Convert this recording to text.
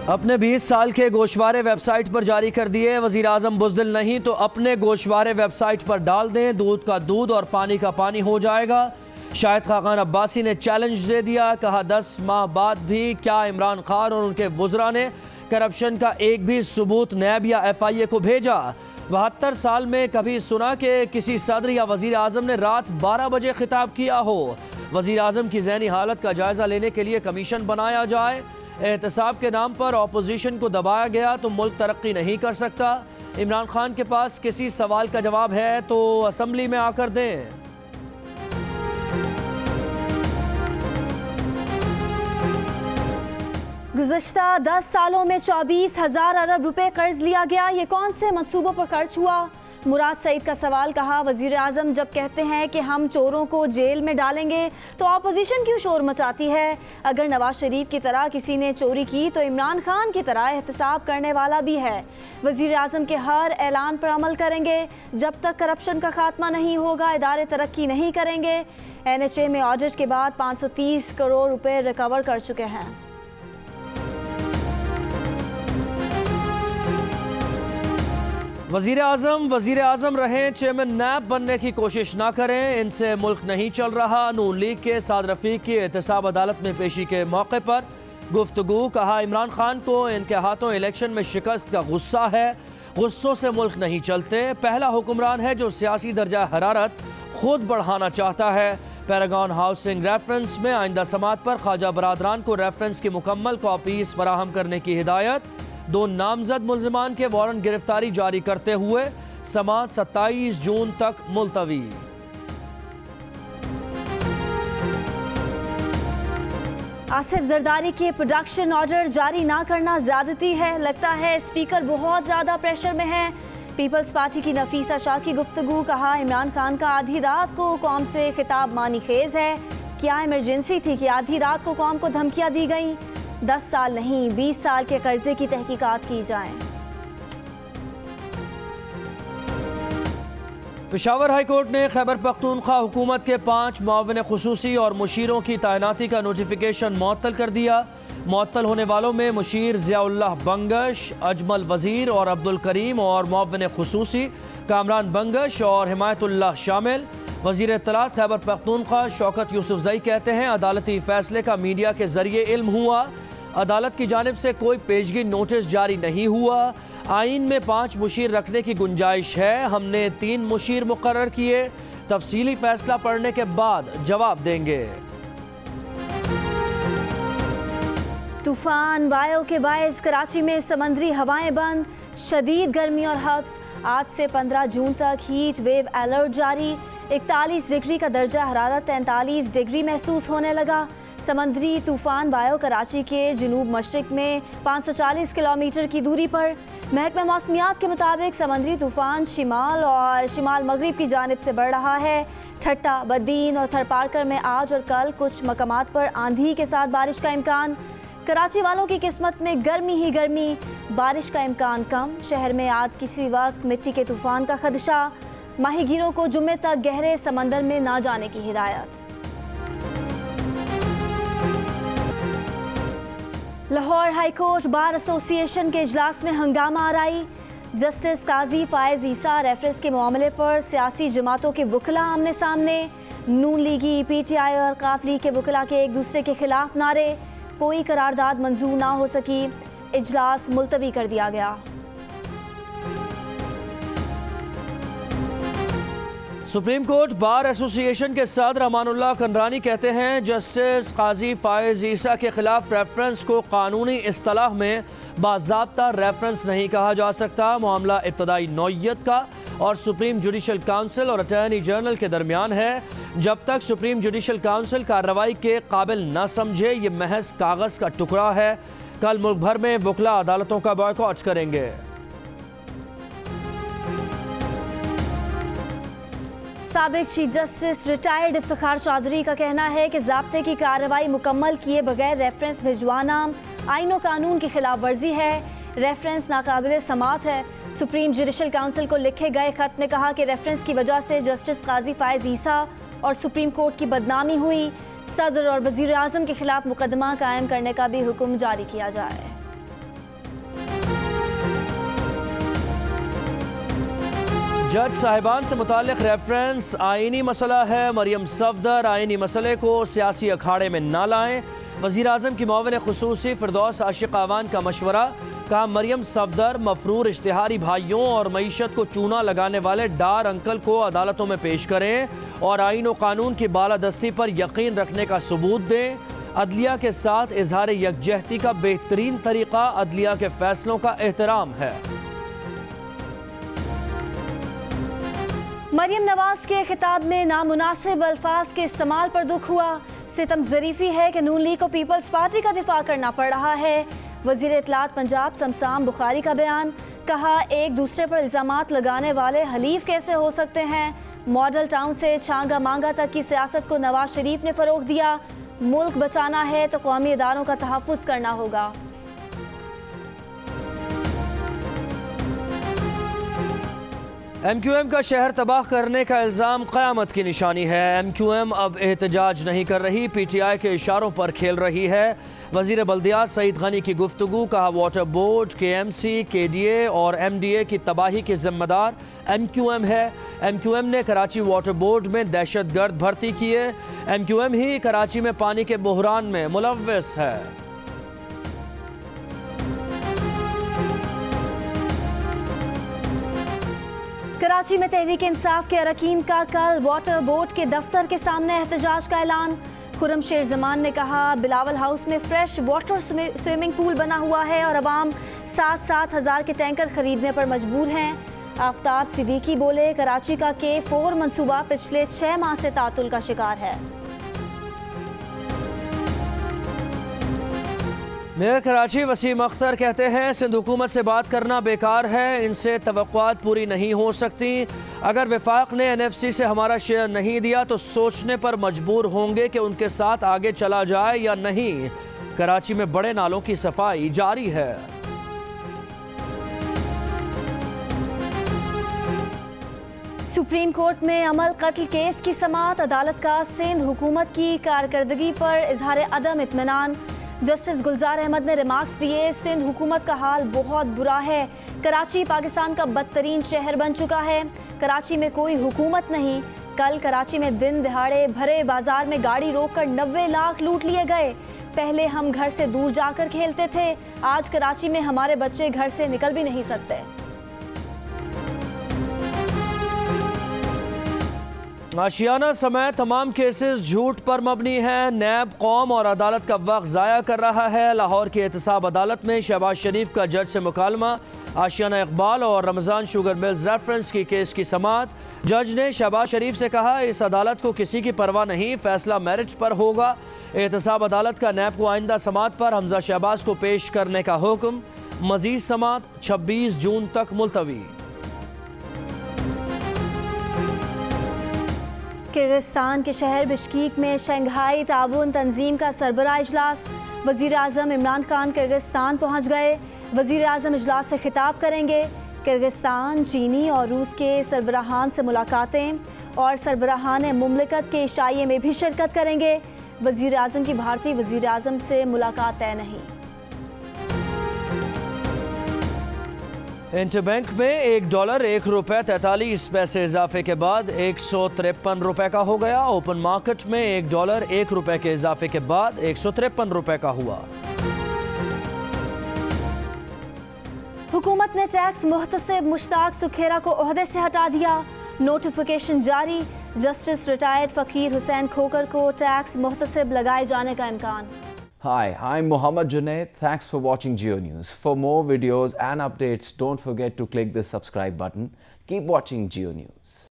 अपने 20 साल के गोशवारे वेबसाइट पर जारी कर दिए। वज़ीर आज़म बुज़दिल नहीं तो अपने गोशवारे वेबसाइट पर डाल दें, दूध का दूध और पानी का पानी हो जाएगा। शाहिद खान अब्बासी ने चैलेंज दे दिया, कहा 10 माह बाद भी क्या इमरान खान और उनके वुज़रा ने करप्शन का एक भी सबूत नैब या FIA को भेजा। 72 साल में कभी सुना कि किसी सदर या वज़ीर आज़म ने रात 12 बजे खिताब किया हो। वज़ीर आज़म की ज़हनी हालत का जायज़ा लेने के लिए कमीशन बनाया जाए। एहतसाब के नाम पर अपोजिशन को दबाया गया तो मुल्क तरक्की नहीं कर सकता। इमरान खान के पास किसी सवाल का जवाब है तो असम्बली में आकर दें। गुज़श्ता 10 सालों में 24,000 अरब रुपए कर्ज लिया गया। ये कौन से मंसूबों पर खर्च हुआ? मुराद सईद का सवाल। कहा वज़ीर आज़म जब कहते हैं कि हम चोरों को जेल में डालेंगे तो अपोजिशन क्यों शोर मचाती है? अगर नवाज शरीफ की तरह किसी ने चोरी की तो इमरान खान की तरह एहतसाब करने वाला भी है। वज़ीर आज़म के हर ऐलान पर अमल करेंगे। जब तक करप्शन का खात्मा नहीं होगा इदारे तरक्की नहीं करेंगे। NHA में ऑडिट के बाद 530 करोड़ रुपए रिकवर कर चुके हैं। वज़ीर आज़म रहें, चेयरमैन नैब बनने की कोशिश ना करें, इनसे मुल्क नहीं चल रहा। नून लीग के साद रफ़ीक की एहतसाब अदालत में पेशी के मौके पर गुफ्तगू। कहा इमरान खान को इनके हाथों इलेक्शन में शिकस्त का गुस्सा है, गुस्सों से मुल्क नहीं चलते। पहला हुक्मरान है जो सियासी दर्जा हरारत खुद बढ़ाना चाहता है। पैरागॉन हाउसिंग रेफरेंस में आइंदा समात पर ख्वाजा बरादरान को रेफरेंस की मुकम्मल कॉपीज फराहम करने की हिदायत। 2 नामजद मुल्ज़िमान के वारंट गिरफ्तारी जारी करते हुए समात 27 जून तक मुलतवी। आसिफ जरदारी के प्रोडक्शन ऑर्डर जारी ना करना ज्यादती है। लगता है स्पीकर बहुत ज़्यादा प्रेशर में है। पीपल्स पार्टी की नफीसा शाह की गुफ्तगू। कहा इमरान खान का आधी रात को कौम से खिताब मानी खेज है। क्या इमरजेंसी थी कि आधी रात को कौम को धमकियां दी गई? 10 साल नहीं 20 साल के कर्जे की तहकीकात की जाए। पेशावर हाई कोर्ट ने खैबर पख्तूनख्वा हुकूमत के 5 मुआविन खुसूसी और मुशीरों की तैनाती का नोटिफिकेशन मुअत्तल कर दिया। मुअत्तल होने वालों में मुशीर ज़ियाउल्लाह बंगश, अजमल वज़ीर और अब्दुल करीम और मुआविन खुसूसी कामरान बंगश और हिमायतुल्लाह शामिल। वज़ीर इत्तलात खैबर पख्तूनख्वा शौकत यूसुफजई कहते हैं अदालती फैसले का मीडिया के जरिए इल्म हुआ। अदालत की जानिब से कोई पेशगी नोटिस जारी नहीं हुआ। आइन में 5 मुशीर रखने की गुंजाइश है। हमने 3 मुशीर मुकर्रर किए। तफसीली फैसला पढ़ने के बाद जवाब देंगे। तूफान वायु के बायस कराची में समंदरी हवाएं बंद, शदीद गर्मी और हब्स। आज से 15 जून तक हीट वेव अलर्ट जारी। 41 डिग्री का दर्जा हरारत 43 डिग्री महसूस होने लगा। समंदरी तूफान वायु कराची के जनूब मशरिक में 540 किलोमीटर की दूरी पर। महकमा मौसमियात के मुताबिक समंदरी तूफान शिमाल और शिमाल मगरिब की जानिब से बढ़ रहा है। ठट्टा, बद्दीन और थरपारकर में आज और कल कुछ मकामात पर आंधी के साथ बारिश का इम्कान। कराची वालों की किस्मत में गर्मी ही गर्मी, बारिश का इम्कान कम। शहर में आज किसी वक्त मिट्टी के तूफान का खदशा। माहीगीरों को जुम्मे तक गहरे समंदर में ना जाने की हिदायत। Lahore high court bar association के इजलास में हंगामा आराई। जस्टिस काजी फायज ईसा रेफरेंस के मामले पर सियासी जमातों के वकला आमने सामने। नून लीगी, PTI और काफ लीग के वकला के एक दूसरे के खिलाफ नारे। कोई करारदाद मंजूर ना हो सकी। इजलास मुलतवी कर दिया गया। सुप्रीम कोर्ट बार एसोसिएशन के सदर अमानुल्लाह कंडरानी कहते हैं जस्टिस काजी फायज ईसा के खिलाफ रेफरेंस को कानूनी इस्तिलाह में बाज़ाब्ता रेफरेंस नहीं कहा जा सकता। मामला इब्तदाई नौइयत का और सुप्रीम जुडिशल काउंसिल और अटॉर्नी जनरल के दरमियान है। जब तक सुप्रीम जुडिशल काउंसिल कार्रवाई के काबिल न समझे ये महज कागज़ का टुकड़ा है। कल मुल्क भर में वकला अदालतों का बॉयकॉट करेंगे। साबिक chief justice retired Iftikhar Chaudhry का कहना है कि ज़ाब्ते की कार्रवाई मुकम्मल किए बगैर रेफरेंस भिजवाना आईन और कानून की खिलाफ वर्जी है। रेफरेंस नाकाबिल समात है। सुप्रीम जुडिशल काउंसिल को लिखे गए खत में कहा कि रेफरेंस की वजह से जस्टिस काजी फायज ईसा और सुप्रीम कोर्ट की बदनामी हुई। सदर और वज़ीर आज़म के खिलाफ मुकदमा कायम करने का भी हुक्म जारी किया जाए। जज साहिबान से मुताल्लिक रेफरेंस आईनी मसला है। मरियम सफदर आईनी मसले को सियासी अखाड़े में ना लाएं। वज़ीर आज़म की मुआविन खुसूसी फिरदौस आशिक आवान का मशवरा। कहा मरियम सफदर मफरूर इश्तिहारी भाइयों और मईशत को चूना लगाने वाले डार अंकल को अदालतों में पेश करें और आईन व कानून की बालादस्ती पर यकीन रखने का सबूत दें। अदलिया के साथ इजहार यकजहती का बेहतरीन तरीका अदलिया के फैसलों का एहतराम है। मरियम नवाज के खिताब में नामुनासिब अल्फाज के इस्तेमाल पर दुख हुआ। सितम ज़रीफ़ी है कि नून लीग को पीपल्स पार्टी का दिफा करना पड़ रहा है। वज़ीर इत्तलात पंजाब शमशाम बुखारी का बयान। कहा एक दूसरे पर इल्ज़ामात लगाने वाले हलीफ कैसे हो सकते हैं। मॉडल टाउन से छांगा मांगा तक की सियासत को नवाज शरीफ ने फ़रोग़ दिया। मुल्क बचाना है तो कौमी इदारों का तहफ़्फ़ुज़ करना होगा। MQM का शहर तबाह करने का इल्ज़ाम क़यामत की निशानी है। MQM अब एहतजाज नहीं कर रही, PTI के इशारों पर खेल रही है। वज़ीर बल्दियात सईद गनी की गुफ्तगू। कहा वाटर बोर्ड, KMC, KDA और MDA की तबाही के ज़िम्मेदार MQM है। MQM ने कराची वाटर बोर्ड में दहशतगर्द भर्ती किए। MQM ही कराची में पानी के बहरान में मुलव्वस है। कराची में तहरीक इंसाफ के अरकान का कल वाटर बोर्ड के दफ्तर के सामने एहतजाज का ऐलान। खुर्रम शेर जमान ने कहा बिलावल हाउस में फ्रेश वाटर स्विमिंग पूल बना हुआ है और अवाम 7-7 हज़ार के टैंकर खरीदने पर मजबूर हैं। आफ्ताब सिद्दीकी बोले कराची का K4 मंसूबा पिछले 6 माह से तातुल का शिकार है। मेयर कराची वसीम अख्तर कहते हैं सिंध हुकूमत से बात करना बेकार है, इनसे तवक्कुआत पूरी नहीं हो सकती। अगर वफाक ने NFC से हमारा शेयर नहीं दिया तो सोचने पर मजबूर होंगे कि उनके साथ आगे चला जाए या नहीं। कराची में बड़े नालों की सफाई जारी है। सुप्रीम कोर्ट में अमल कत्ल केस की समाअत। अदालत का सिंध हुकूमत की कारकर्दगी पर इजहार अदम इत्मीनान। जस्टिस गुलजार अहमद ने रिमार्क्स दिए सिंध हुकूमत का हाल बहुत बुरा है। कराची पाकिस्तान का बदतरीन शहर बन चुका है। कराची में कोई हुकूमत नहीं। कल कराची में दिन दिहाड़े भरे बाजार में गाड़ी रोककर 90 लाख लूट लिए गए। पहले हम घर से दूर जाकर खेलते थे, आज कराची में हमारे बच्चे घर से निकल भी नहीं सकते। आशियाना समेत तमाम केसेस झूठ पर मबनी हैं। नैब कौम और अदालत का वक्त ज़ाया कर रहा है। लाहौर की एहतसाब अदालत में शहबाज शरीफ का जज से मुकालमा। आशियाना इकबाल और रमज़ान शुगर मिल्स रेफरेंस की केस की समाअत। जज ने शहबाज शरीफ से कहा इस अदालत को किसी की परवाह नहीं, फैसला मेरिट पर होगा। एहतसाब अदालत का नैब को आइंदा समाअत पर हमजा शहबाज को पेश करने का हुक्म। मज़ीद समाअत 26 जून तक मुलतवी। किर्गिस्तान के शहर बिश्कीक में शंघाई ताउन तंजीम का सरबराह इजलास। वज़ीर आज़म इमरान खान किर्गिस्तान पहुँच गए। वज़ीर आज़म इजलास से खिताब करेंगे। किर्गिस्तान, चीनी और रूस के सरबराहान से मुलाकातें और सरबराहान मुमलिकत के इशाइये में भी शिरकत करेंगे। वज़ीर आज़म की भारतीय वज़ीर आज़म से मुलाकात तय नहीं। इंटरबैंक में $1 ₹1.43 इजाफे के बाद 153 रुपए का हो गया। ओपन मार्केट में $1 ₹1 के इजाफे के बाद 153 रुपए का हुआ। हुकूमत ने टैक्स मुहतसिब मुश्ताक सुखेरा को ओहदे से हटा दिया। नोटिफिकेशन जारी। जस्टिस रिटायर्ड फ़कीर हुसैन खोकर को टैक्स मुहतसिब लगाए जाने का इम्कान। Hi, I'm Mohammad Junaid. Thanks for watching Geo News. For more videos and updates, don't forget to click the subscribe button. Keep watching Geo News.